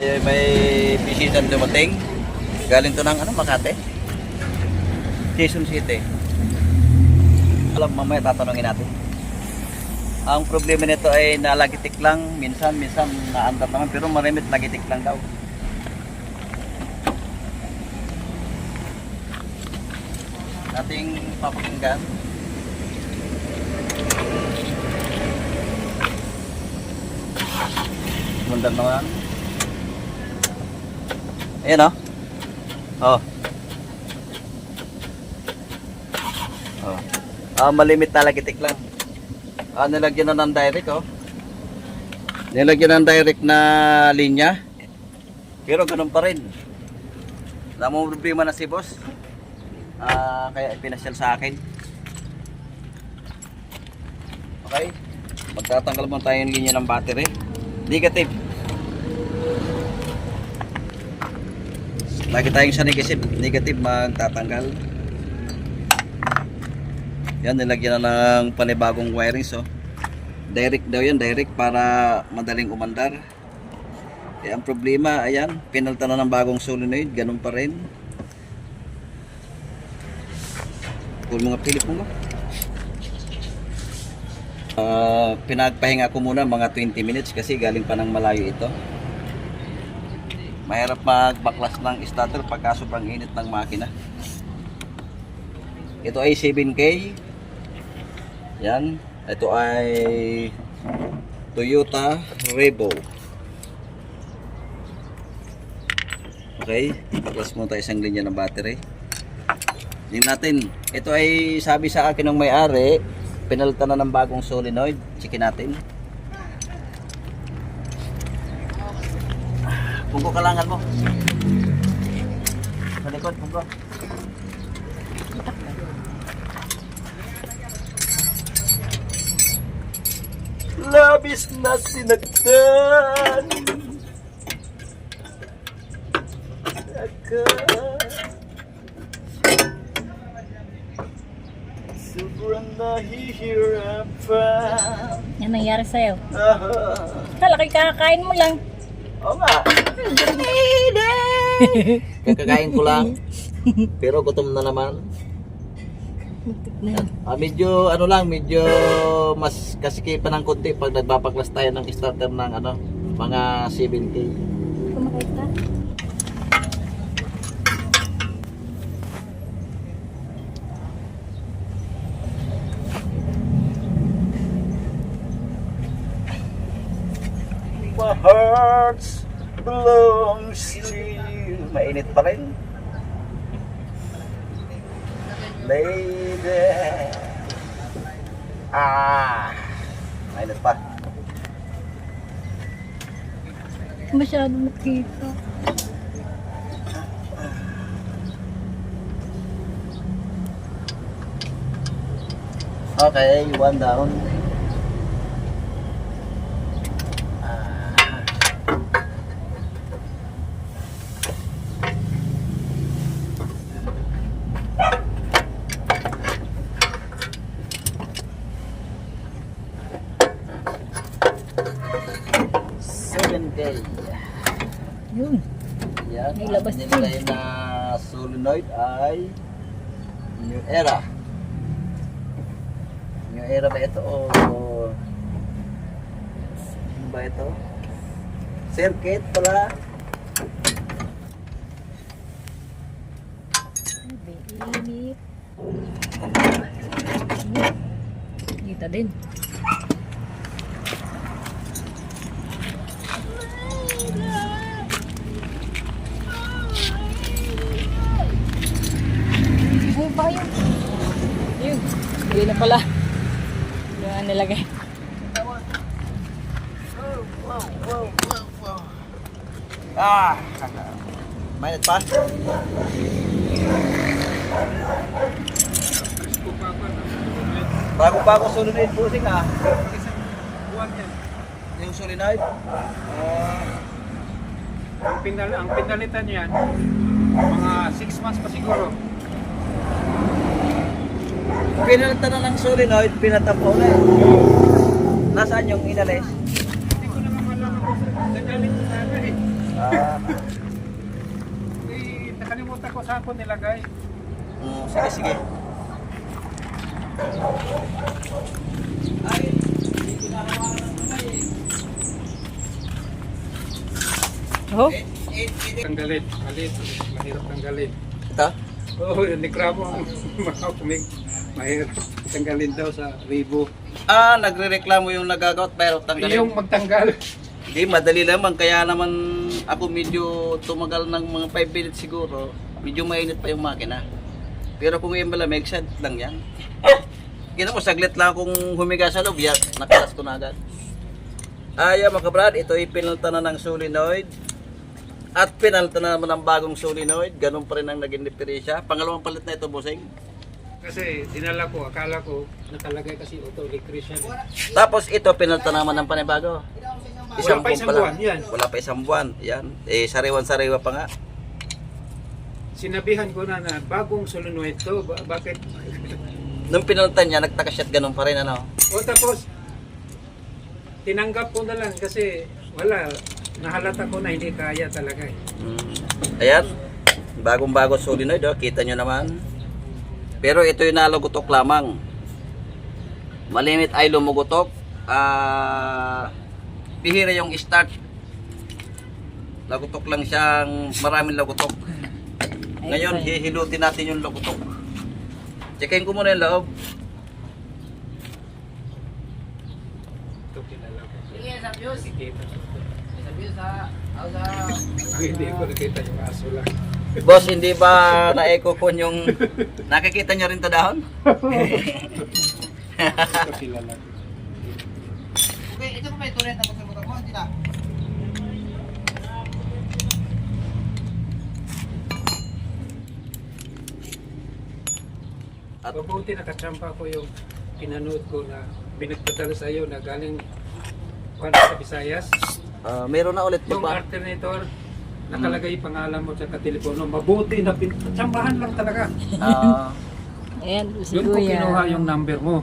May bisitan dumating. Galing to ng Makati. Quezon City. Alam, mamaya tatanungin natin. Ang problema nito ay nalagitik lang. Minsan naandar naman. Pero marimit lagitik lang daw. Ating papakinggan. Mundan naman. Ayan o. Oh. Malimit na lagitik lang. Nilagyan na ng direct oh. Nilagyan ng direct na linya. Pero ganun pa rin. Namang problema na si boss. Kaya ipinasyal sa akin. Okay. Magtatanggal mo tayo ng linya ng battery. Negative. Lagi tayong sa negative magtatanggal. Yan, nilagyan na ng panibagong wiring. So direct daw yan, direct para madaling umandar. Ang problema, ayan, pinalta na ng bagong solenoid. Ganun pa rin. Kung mga pilip mo pinagpahinga ko muna mga 20 minutes kasi galing pa ng malayo ito. Mahirap magbaklas ng starter pagka sobrang init ng makina. Ito ay 7K. Yan. Ito ay Toyota Revo. Okay. Baklas muna tayo isang linya ng battery. Tingnan natin. Ito ay sabi sa akin ng may-ari, pinalitan na ng bagong solenoid. Checkin natin. Punggo kalangan mo. Sa likod, punggo. Labis na sinagdan. Sobrang nahihirapan. Yan nangyari sa'yo. Kala ko'y kakakain mo lang. Oo nga. Kakakain ko lang. Pero gutom na naman. Medyo medyo mas kasikipan ng konti pag nagbabaklas tayo ng starter ng mga 7K. Kumakait ka? My heart belongs to you. Mainit pa rin. Lady. Mainit pa. Masyado nakita. Okay, one down. Yun. Yan. May labas Ang nilagay na solenoid ay New Era. New Era ba ito o ano ba ito? Circuit pala. Init. Kita din. Yun. Hindi na pala. Yung nilagay. Mainit pa? Bago solenoid pusing Yung solenoid? Ang pinalitan niyan, mga 6 months pa siguro. Pinalitan na ng solenoid, pinatap ko ulit. Nasaan yung inalis? Hindi ko naman malaman kung saan ko sana eh. Eh, nakalimutan ko saan ko nilagay. Sige, sige. Oh, Tanggalin. Malit. Mahirap tanggalin. Ito? Oo, yung nikramo ang mga kumig. Mahirap tanggalin daw sa ribo. Nagre-reklamo yung nagagot pero tanggalin. Yung magtanggal. Hindi, madali naman. Kaya naman ako medyo tumagal ng mga 5 minutes siguro. Medyo mainit pa yung makina. Pero kung yung malamig, sad lang yan. Kina mo, saglit lang akong humiga sa loob. Yan, nakalas ko na agad. Mga kabrad, ito ay pinalta na ng solenoid. At pinalta na naman ng bagong solenoid. Ganun pa rin ang naging diferensya. Pangalawang palit na ito, bossing. Kasi dinala ko, akala ko nakalagay kasi auto electrician. Tapos ito, pinalta naman ng panibago. Wala pa isang buwan, yan. Wala pa isang buwan. Yan. Sariwan-sariwa pa nga. Sinabihan ko na bagong solenoid to. Bakit? Nung pinalitan niya, nagtaka siya't ganun pa rin, ano? O tapos, tinanggap ko na lang kasi wala. Nahalata ko na hindi kaya talaga eh. Ayan. Bagong-bago solenoid, oh. Kita nyo naman. Pero ito yung nalugutok lamang. Malimit ay lumugutok. Pihira yung start. Lagutok lang siyang maraming lagutok. Ngayon, hihilutin natin yung lagutok. Checkin ko muna yung loob. Ito kilala ko. sige, sa views. Nakikita ko. Sa views ha. Hindi ko nakita yung aso lang. Boss, hindi ba na-echo ko yung... Nakikita nyo rin to dahon? Ito kilala ko. Okay, ito pa may turret na pagkabutak mo, hindi na. At Mabuti nakatsampa ko yung pinanood ko na binagpadala sa iyo na galing sa Visayas. meron na ulit Yung pa. alternator, nakalagay pangalan mo sa telepono. Mabuti na tsambahan lang talaga. Ayan, si Yun ko Kuya. kinuha yung number mo.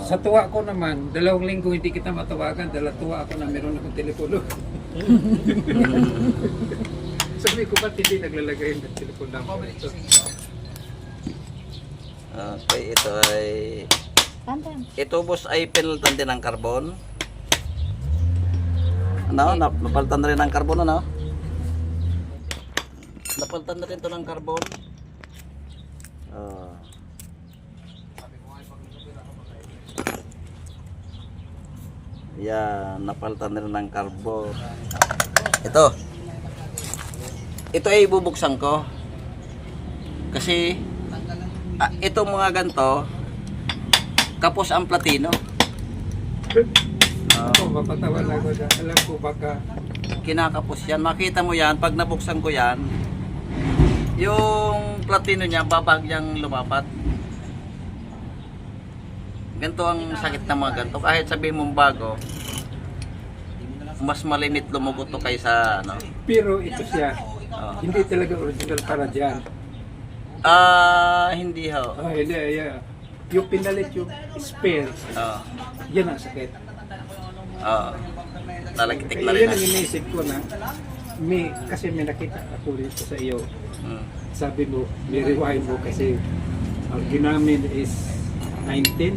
Sa tuwa ko naman, 2 linggo hindi kita matawagan, tuwa ako na meron akong telepono. Sabi ko ba't hindi naglalagay ng telepono number ito? Okay, ito ay... Tantan. Ito boss ay pinalitan din ng carbon. Ano? Napalitan na rin ng carbon, ano? Napalitan na rin ito ng carbon. Yan, napalitan na rin ng carbon. Ito. Ito ay bubuksan ko. Kasi itong mga ganito kapos ang platino. Ako, mapatawa na ako na. Alam ko baka Kinakapos yan. Makita mo yan pag nabuksan ko yan. Yung platino niya babagyang lumapat. Ganito ang sakit ng mga ganito. Kahit sabihin mong bago, mas malimit lumugot to kaysa ano. pero ito siya. Hindi talaga original para dyan. Hindi ho. Hindi, yeah. Yung pinalit yung spare, yan ang sakit. Nalagitik na Yan rin. ang inisip ko na, kasi may nakita ako rito sa iyo. Sabi mo, may rewind mo kasi ang ginamit is 19,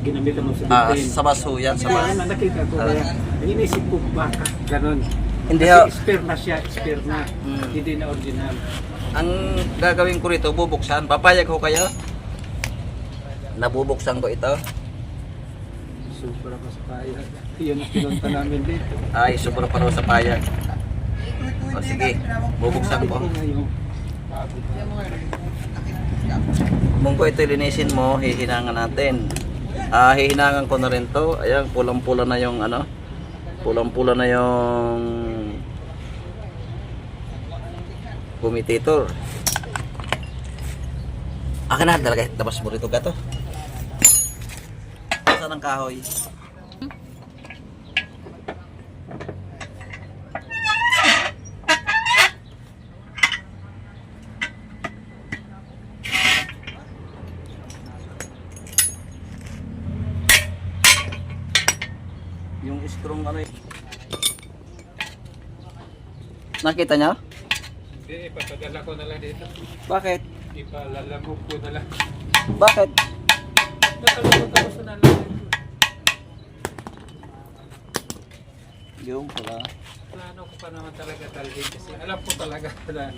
ginamit mo sa 19. Sa baso yan. Sa Kaya baso. na nakita ko, kaya inisip ko baka ganon. Hindi Kasi ho. spare na siya, spare na, hindi na original. Ang gagawin ko rito, bubuksan. Papayag ko kayo. Nabubuksan ko ito. Super ako sa kaya. Yun ang pinunta namin dito. Ay, sobra pa raw sa payag. O sige, bubuksan ko. Mungko ito linisin mo, hihinangan natin. Hihinangan ko na rin to. Ayan, pulang-pula na yung ano. Pulang-pula na yung commutator. Akin na, talaga, labas mo rito gato. Saan ang kahoy? Yung strong ano Nakita niya? Hindi, ipapadala ko na lang dito. Bakit? Ipalalamog ko na lang. Bakit? Nakalamog ako sa nalang. Yung pala. Plano ko pa naman talaga dalhin kasi alam ko talaga na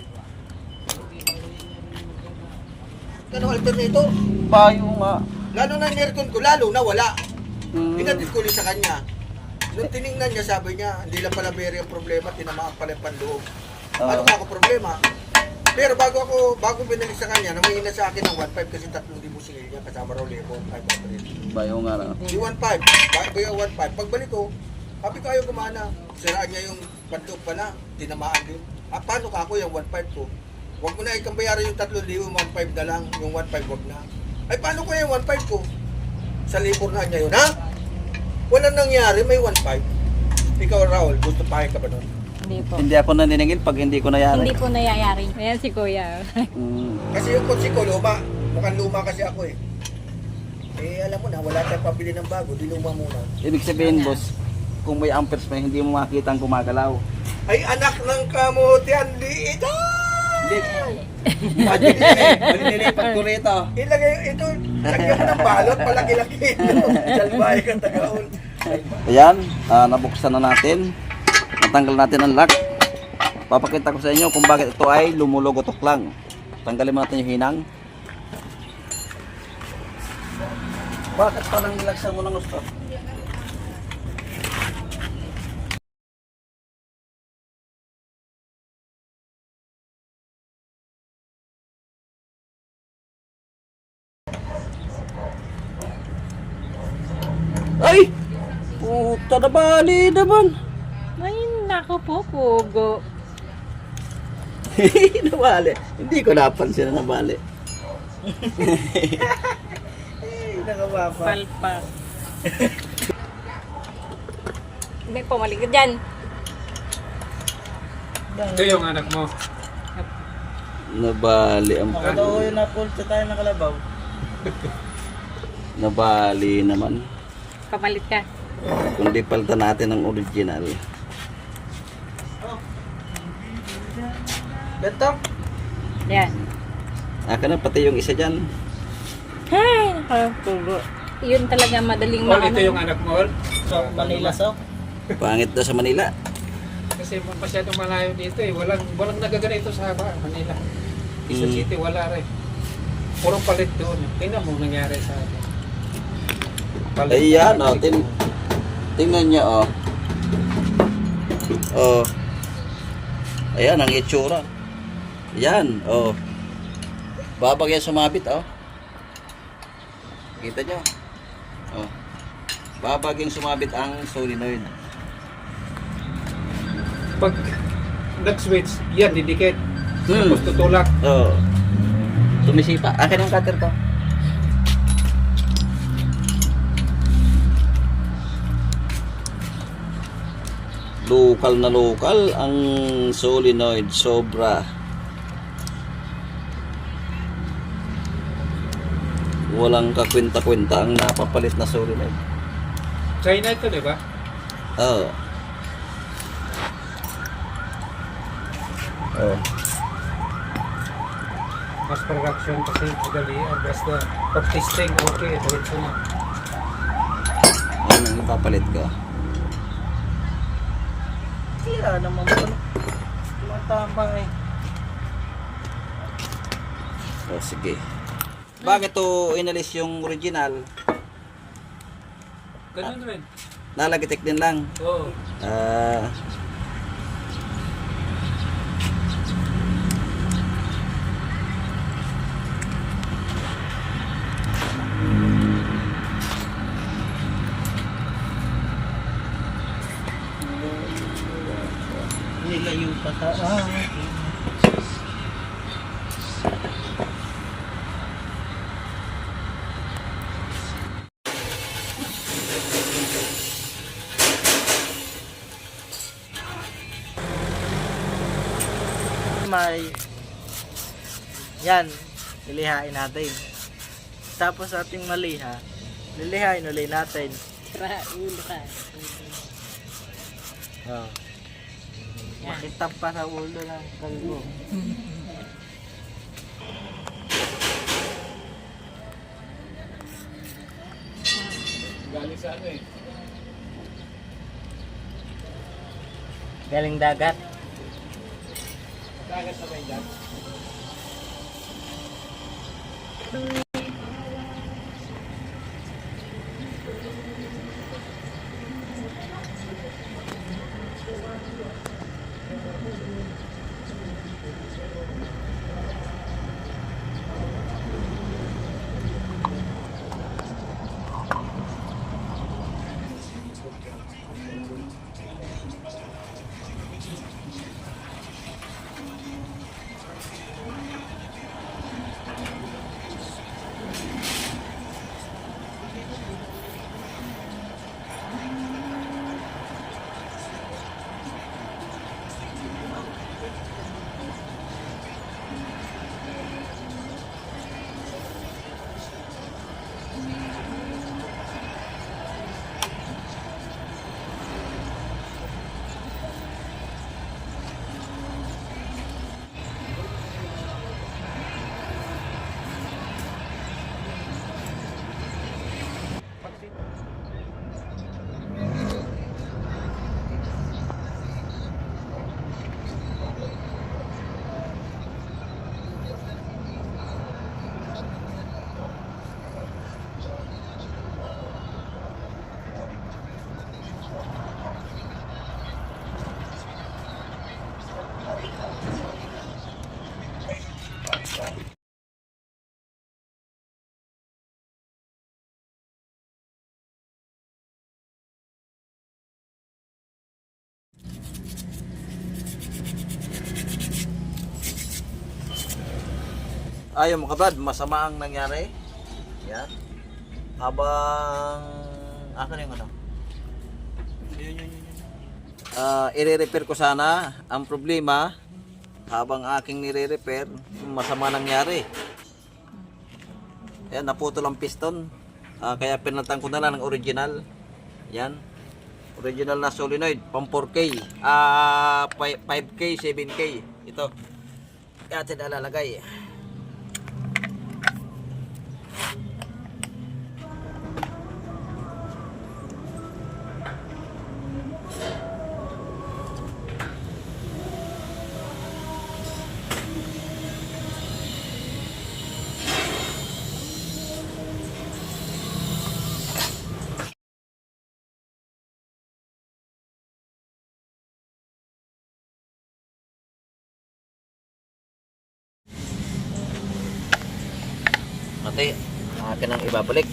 Ganong alternator. Bayo nga. Lalo na nirkon ko, lalo na wala. Mm. Pinatid ko ulit sa kanya. Nung tinignan niya, sabi niya, hindi lang pala very ang problema, tinamaan pala yung panloob. Ano nga ako problema? Pero bago binalik sa kanya, namingin na sa akin ng 1.5 kasi 3,000 singil niya, kasama raw lebo, 500. Bayo nga na. Di 1.5, bago yung 1.5. Pagbalik ko, sabi ko ayaw gumana. Siraan niya yung panloob pala, tinamaan din. Paano ka ako yung 1.5 ko? Huwag mo na ikang bayaran yung 3,000, 1.5 na lang, yung 1.5 wag na. Ay paano ko yung 1.5 ko? Sa labor na niya yun, ha? Walang nangyari, may 1.5. Ikaw, Raul, gusto pahay ka ba nun? Hindi po. Hindi ako naniningil pag hindi ko nayari. Hindi po nayayari. Ayan si kuya. Mm. Kasi yung kotse ko, luma. Mukhang luma kasi ako eh. Eh, alam mo na, wala tayong pabili ng bago, di luma muna. Ibig sabihin, boss, kung may amperes pa, hindi mo makita ang gumagalaw. Ay, anak ng kamote, ang liit! Hindi. Malilipad ko rito. Ilagay ito, lagyan mo ng balot, palaki-laki. Salbahe kang tagaon. Ayan, nabuksan na natin. Natanggal natin ang lock. Papakita ko sa inyo kung bakit ito ay lumulugotok lang. Tanggalin mo natin yung hinang. Bakit parang nilagsan mo ng gusto? Ay! Puta na bali naman! Ay, naku po, pugo. Nabali. Hindi ko napansin na nabali. Nakababa. Palpak. Hindi po, mali ka dyan. ito yung anak mo. Nabali ang Ano yung napulta tayo ng kalabaw? Nabali naman. Pamalit ka. Kundi palitan natin ang original. Ganto? Yan. Aka na pati yung isa dyan. Ay, naku, pugo. Yun talaga madaling Ol, ito yung anak mo, Ol. So, Manila so? Pangit daw sa Manila. Kasi masyadong malayo dito eh. Walang nagaganito sa Manila. Quezon City, wala rin. Puro palit doon. Tingnan mo nangyari sa atin. Ayan, oh, tingnan niya, oh. Oh. Ayan, ang itsura. Ayan, oh. Babag yan sumabit, oh. Kita nyo? Oh. Babag yung sumabit ang solenoid. Pag nag-switch, yan, didikit. Hmm. Tapos tutulak. Oh. Tumisipa. Akin ang cutter to. Lokal na lokal ang solenoid, sobra. Walang kakwenta-kwenta ang napapalit na solenoid. China ito, di ba? Oh. Oh. Mass production kasi madali. Basta pag testing, okay, diretso na. Yan ang ipapalit ko. Tira naman po. Matapang eh. Oh, sige. Bakit to inalis yung original? Ganun rin. Nalagitik din lang. Oo. Ah. Nilayo pa sa akin. May yan, lilihain natin. Tapos ating maliha, lilihain ulit natin. Tra, ulo ka. Oh. Makitap pa sa ulo ng kalbo. Galing sa ano eh. Galing dagat. Dagat na ba yung dyan? Ayaw mga brad, masama ang nangyari. Yan. Habang akin yung ano. I-repair ko sana. Ang problema, habang aking nire-repair, masama nangyari. Yan, naputol ang piston. Kaya pinalitan ko na lang ng original. Yan. Original na solenoid, pang 4K. 5K, 7K. Ito. Kaya atin alalagay. Mati, akin ang ibabalik.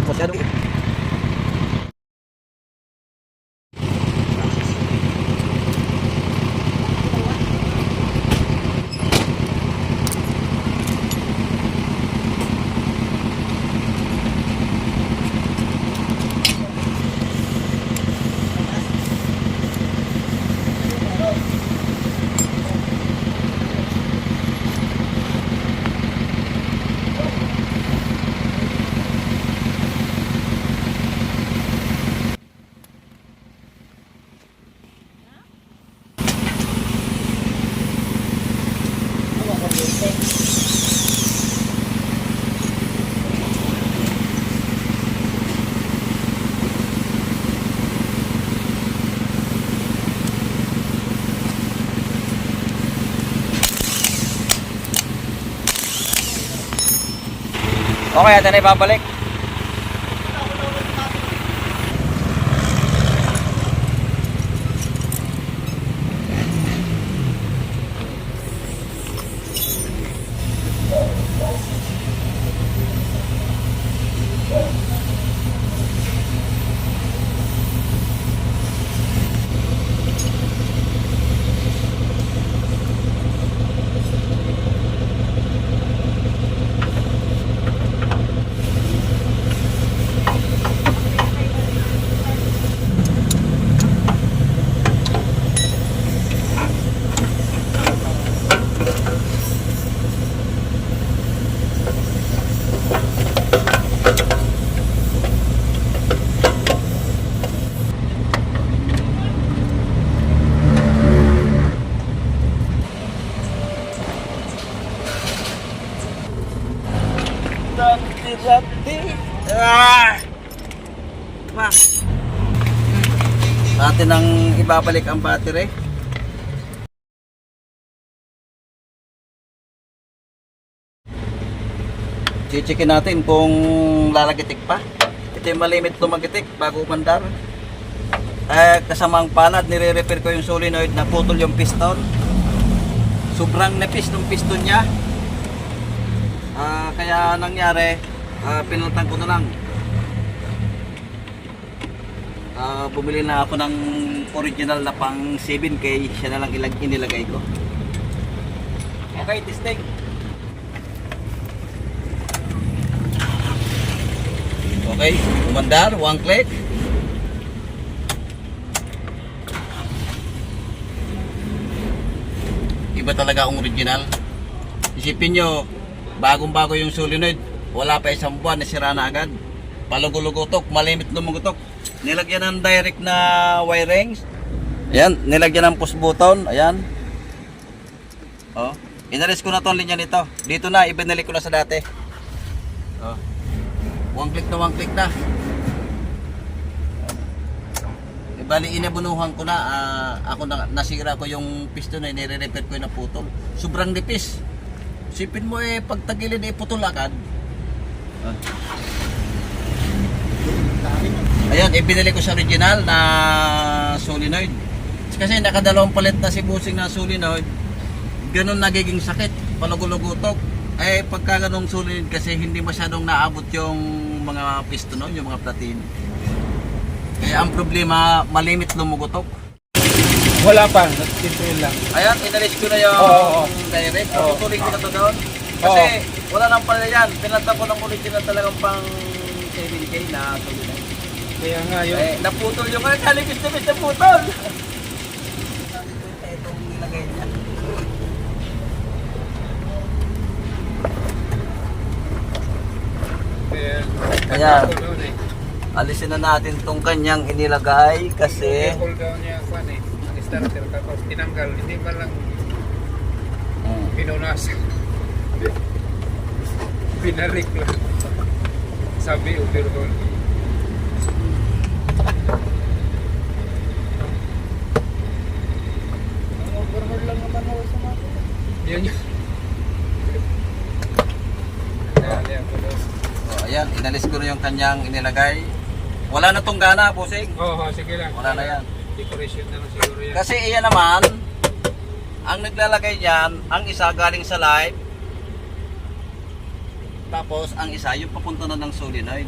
Masyado. Okay, ito na ibabalik. Atin ang ibabalik ang battery. Chichikin natin kung lalagitik pa. Ito yung malimit lumagitik bago umandar. Kasamang palad, nire-repair ko yung solenoid na putol yung piston. Sobrang nepis ng piston niya. Kaya nangyari, pinalitan ko na lang. Bumili na ako ng original na pang 7K, siya na lang inilagay ko. Okay, testing. Okay, umandar, one click. Iba talaga ang original. Isipin nyo, bagong-bago yung solenoid, wala pa isang buwan, nasira na agad. Palugulugutok, malimit lumugutok. Nilagyan ng direct na wirings. Ayan, nilagyan ng push button. Ayan. Oh, inalis ko na tong linya nito. Dito na, ibinalik ko na sa dati. Oh. One click na. Bali, inabunuhan ko na. Ako nasira ko yung piston na nire-repair ko yung naputol. Sobrang nipis. Sipin mo pag tagilid putol agad. Ayan, ibinili ko sa original na solenoid. Kasi nakadalawang palit na si Busing na solenoid. Ganun nagiging sakit, palugulugutok. Pagka ganung solenoid kasi hindi masyadong naabot yung mga piston, yung mga platin. Kaya ang problema, malimit lumugutok. Wala pa, nagtitrail lang. Ayan, inalis ko na yung direct. Tutuloy ko na to doon. Kasi wala nang pala yan. Pinanta ko ng original talagang pang 7K na solenoid. Kaya nga yun. Naputol yung kalipis-tipis na putol. Itong nilagay niya. Kaya, alisin na natin tong kanyang inilagay kasi Hold down niya ako ang starter tapos tinanggal, hindi man lang pinunas. Binalik lang. Sabi, overhaul. Overhaul lang naman ako sa mga. Yan yun. ayan, inalis ko na yung kanyang inilagay. Wala na tong gana, Busing. Oo, sige lang. Wala na yan. Decoration na lang siguro yan. Kasi iyan naman, ang naglalagay niyan, ang isa galing sa live, tapos ang isa yung papunta na ng solenoid.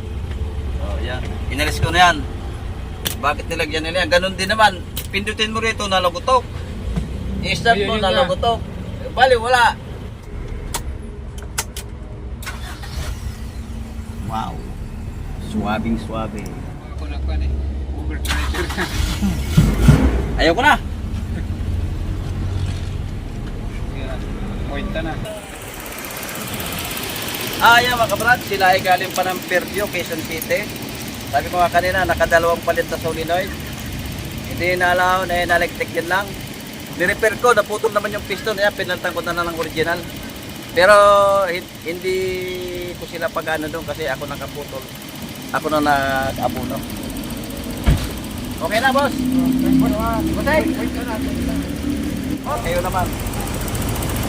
Oh, yan. Inalis ko na yan. Bakit nilagyan nila yan? Ganon din naman. Pindutin mo rito, nalagutok. I-start mo, nalagutok. Bali, wala. Wow. Swabing swabe. Ako na pa overpressure na. Ayaw ko na. Point na. Ayan mga kabrad, sila ay galing pa ng Fairview, Quezon City. Sabi ko nga kanina, nakadalawang palit na solenoid. Hindi na alaw, naligtik din lang. Nirepair ko, naputol naman yung piston. Ayan, pinalitan ko na ng original. Pero hindi ko sila pag-ano doon kasi ako nakaputol. Ako na nag-abuno. Okay na, boss. Butay. Okay, yun naman.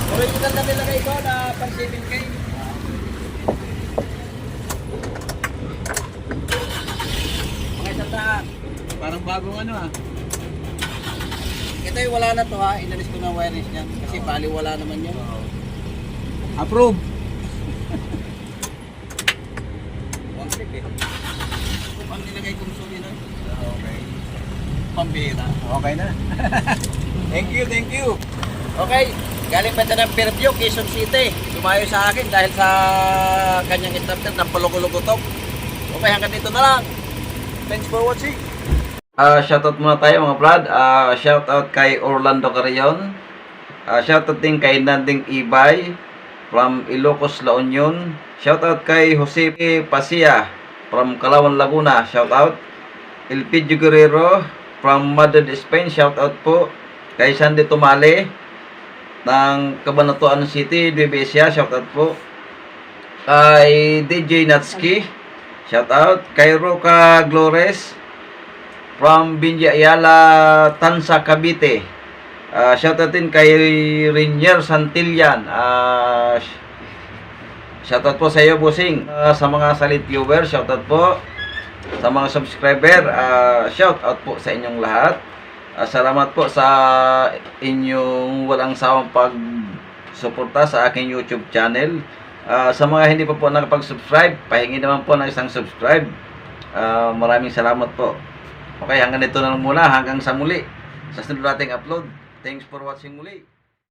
Original na nilagay ko na pang 7K. Mga isang daan. Parang bagong ano ah. Ito yung wala na to ha. Inalis ko na wireless niyan. Kasi bali wala naman yun. Approve. One click eh. Pang nilagay kong suli na. Okay. Pambira. Okay na. Thank you, thank you. Okay. Galing pa ito ng Fairview, Quezon City. Tumayo sa akin dahil sa kanyang starter ng palugulugutok. Okay, hanggang dito na lang. Thanks for watching. Shoutout muna tayo mga brad. Shoutout kay Orlando Carrion. Shoutout din kay Nanding Ibay from Ilocos, La Union. Shoutout kay Jose Pasia from Calauan, Laguna. Shoutout. Elpidio Guerrero from Madrid, Spain. Shoutout po. Kay Sandy Tumale ng Cabanatuan City, Divisia. Shoutout po. Kay DJ Natsuki. Shoutout. Kay Roca Glores from Binji Ayala, Tansa, Cavite. Shoutout din kay Rinier Santillan. Shoutout po sa iyo, bossing. Sa mga salit viewer, shoutout po. Sa mga subscriber, shoutout po sa inyong lahat. Salamat po sa inyong walang sawang pag-suporta sa aking YouTube channel. Sa mga hindi pa po nakapag-subscribe, pahingi naman po ng isang subscribe. Maraming salamat po. Okay, hanggang dito na lang muna. Hanggang sa muli. Sa sunod nating upload. Thanks for watching muli.